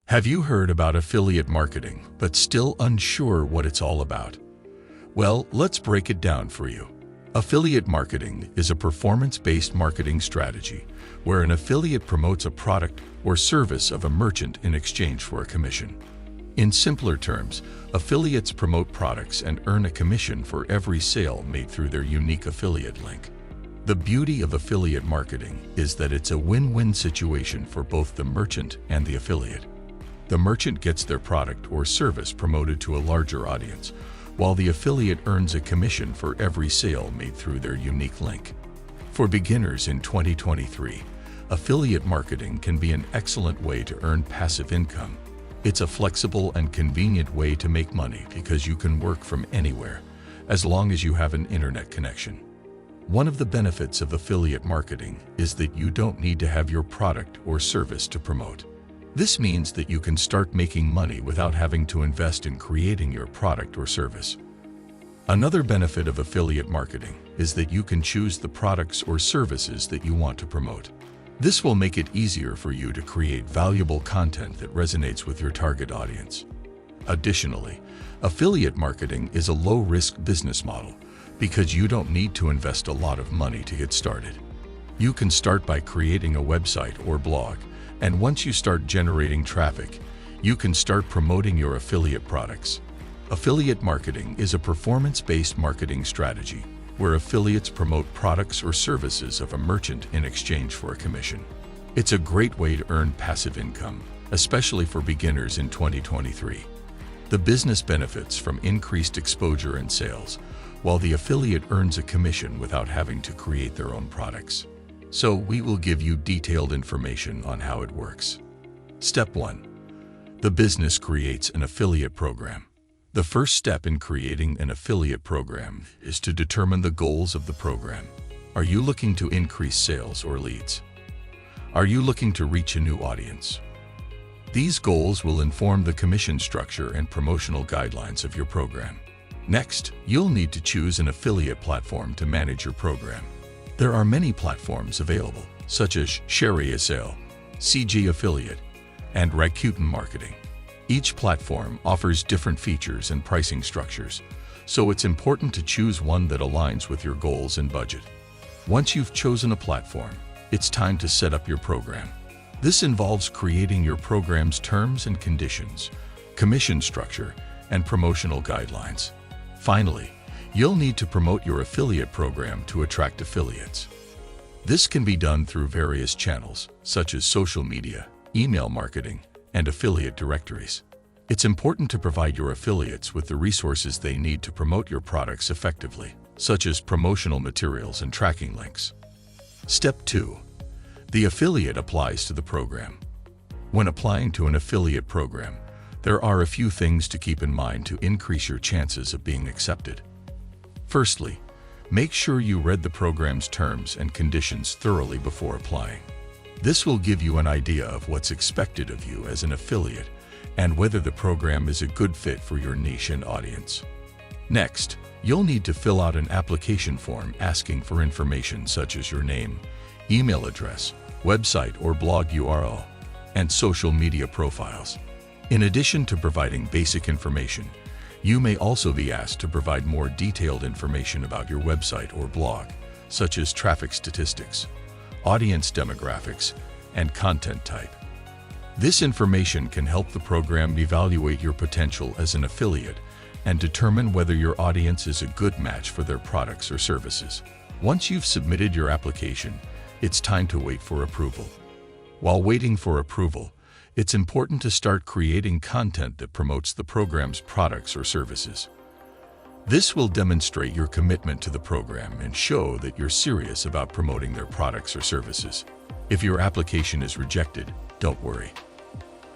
Have you heard about affiliate marketing, but still unsure what it's all about? Well, let's break it down for you. Affiliate marketing is a performance-based marketing strategy where an affiliate promotes a product or service of a merchant in exchange for a commission. In simpler terms, affiliates promote products and earn a commission for every sale made through their unique affiliate link. The beauty of affiliate marketing is that it's a win-win situation for both the merchant and the affiliate. The merchant gets their product or service promoted to a larger audience, while the affiliate earns a commission for every sale made through their unique link. For beginners in 2023, affiliate marketing can be an excellent way to earn passive income. It's a flexible and convenient way to make money because you can work from anywhere, as long as you have an internet connection. One of the benefits of affiliate marketing is that you don't need to have your product or service to promote. This means that you can start making money without having to invest in creating your product or service. Another benefit of affiliate marketing is that you can choose the products or services that you want to promote. This will make it easier for you to create valuable content that resonates with your target audience. Additionally, affiliate marketing is a low-risk business model because you don't need to invest a lot of money to get started. You can start by creating a website or blog, and once you start generating traffic, you can start promoting your affiliate products. Affiliate marketing is a performance-based marketing strategy where affiliates promote products or services of a merchant in exchange for a commission. It's a great way to earn passive income, especially for beginners in 2023. The business benefits from increased exposure and sales, while the affiliate earns a commission without having to create their own products. So we will give you detailed information on how it works. Step 1. The business creates an affiliate program. The first step in creating an affiliate program is to determine the goals of the program. Are you looking to increase sales or leads? Are you looking to reach a new audience? These goals will inform the commission structure and promotional guidelines of your program. Next, you'll need to choose an affiliate platform to manage your program. There are many platforms available, such as ShareASale, CG Affiliate, and Rakuten Marketing. Each platform offers different features and pricing structures, so it's important to choose one that aligns with your goals and budget. Once you've chosen a platform, it's time to set up your program. This involves creating your program's terms and conditions, commission structure, and promotional guidelines. Finally, you'll need to promote your affiliate program to attract affiliates. This can be done through various channels, such as social media, email marketing, and affiliate directories. It's important to provide your affiliates with the resources they need to promote your products effectively, such as promotional materials and tracking links. Step 2. The affiliate applies to the program. When applying to an affiliate program, there are a few things to keep in mind to increase your chances of being accepted. Firstly, make sure you read the program's terms and conditions thoroughly before applying. This will give you an idea of what's expected of you as an affiliate and whether the program is a good fit for your niche and audience. Next, you'll need to fill out an application form asking for information such as your name, email address, website or blog URL, and social media profiles. In addition to providing basic information, you may also be asked to provide more detailed information about your website or blog, such as traffic statistics, audience demographics, and content type. This information can help the program evaluate your potential as an affiliate and determine whether your audience is a good match for their products or services. Once you've submitted your application, it's time to wait for approval. While waiting for approval, it's important to start creating content that promotes the program's products or services. This will demonstrate your commitment to the program and show that you're serious about promoting their products or services. If your application is rejected, don't worry.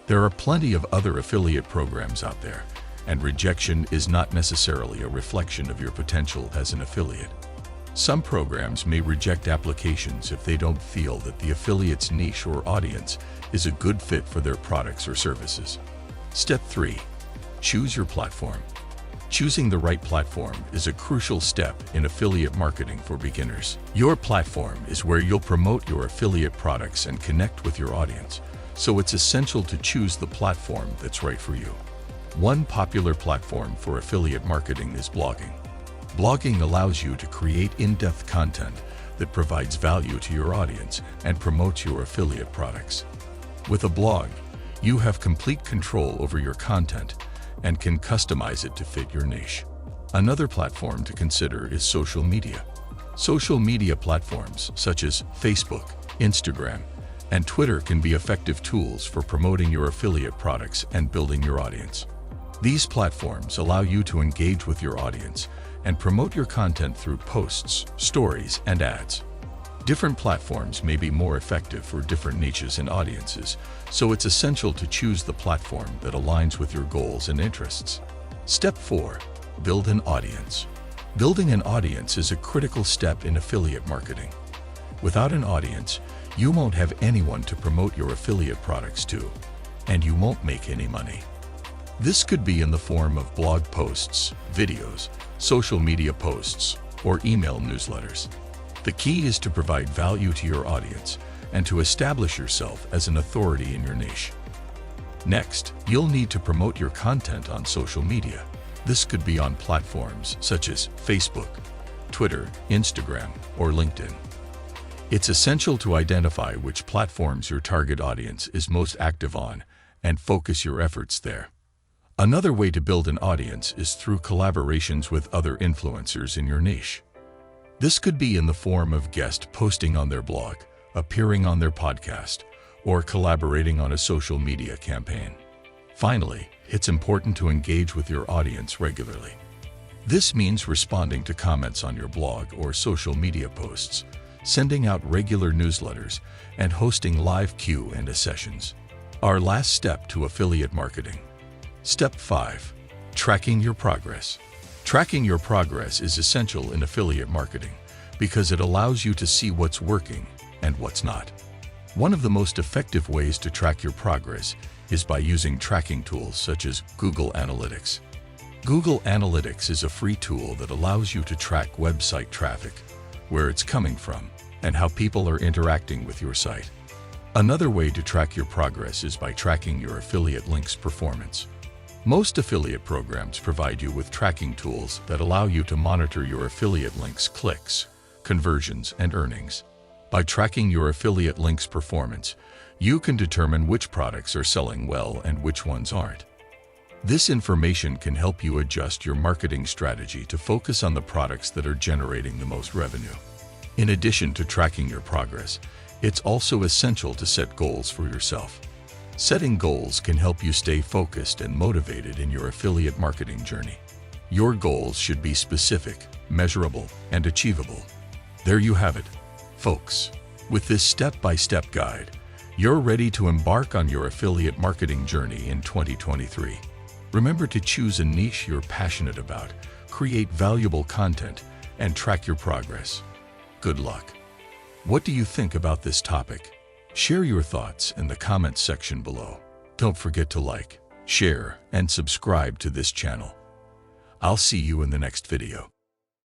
There are plenty of other affiliate programs out there, and rejection is not necessarily a reflection of your potential as an affiliate. Some programs may reject applications if they don't feel that the affiliate's niche or audience is a good fit for their products or services. Step 3. Choose your platform. Choosing the right platform is a crucial step in affiliate marketing for beginners. Your platform is where you'll promote your affiliate products and connect with your audience, so it's essential to choose the platform that's right for you. One popular platform for affiliate marketing is blogging. Blogging allows you to create in-depth content that provides value to your audience and promotes your affiliate products. With a blog, you have complete control over your content and can customize it to fit your niche. Another platform to consider is social media. Social media platforms such as Facebook, Instagram, and Twitter can be effective tools for promoting your affiliate products and building your audience. These platforms allow you to engage with your audience and promote your content through posts, stories, and ads. Different platforms may be more effective for different niches and audiences, so it's essential to choose the platform that aligns with your goals and interests. Step 4. Build an audience. Building an audience is a critical step in affiliate marketing. Without an audience, you won't have anyone to promote your affiliate products to, and you won't make any money. This could be in the form of blog posts, videos, social media posts, or email newsletters. The key is to provide value to your audience and to establish yourself as an authority in your niche. Next, you'll need to promote your content on social media. This could be on platforms such as Facebook, Twitter, Instagram, or LinkedIn. It's essential to identify which platforms your target audience is most active on and focus your efforts there. Another way to build an audience is through collaborations with other influencers in your niche. This could be in the form of guest posting on their blog, appearing on their podcast, or collaborating on a social media campaign. Finally, it's important to engage with your audience regularly. This means responding to comments on your blog or social media posts, sending out regular newsletters, and hosting live Q&A sessions. Our last step to affiliate marketing. Step 5. Tracking your progress. Tracking your progress is essential in affiliate marketing because it allows you to see what's working and what's not. One of the most effective ways to track your progress is by using tracking tools such as Google Analytics. Google Analytics is a free tool that allows you to track website traffic, where it's coming from, and how people are interacting with your site. Another way to track your progress is by tracking your affiliate links performance. Most affiliate programs provide you with tracking tools that allow you to monitor your affiliate links' clicks, conversions, and earnings. By tracking your affiliate links performance, you can determine which products are selling well and which ones aren't. This information can help you adjust your marketing strategy to focus on the products that are generating the most revenue. In addition to tracking your progress, it's also essential to set goals for yourself. Setting goals can help you stay focused and motivated in your affiliate marketing journey. Your goals should be specific, measurable, and achievable. There you have it, folks. With this step-by-step guide, you're ready to embark on your affiliate marketing journey in 2023. Remember to choose a niche you're passionate about, create valuable content, and track your progress. Good luck. What do you think about this topic? Share your thoughts in the comments section below. Don't forget to like, share, and subscribe to this channel. I'll see you in the next video.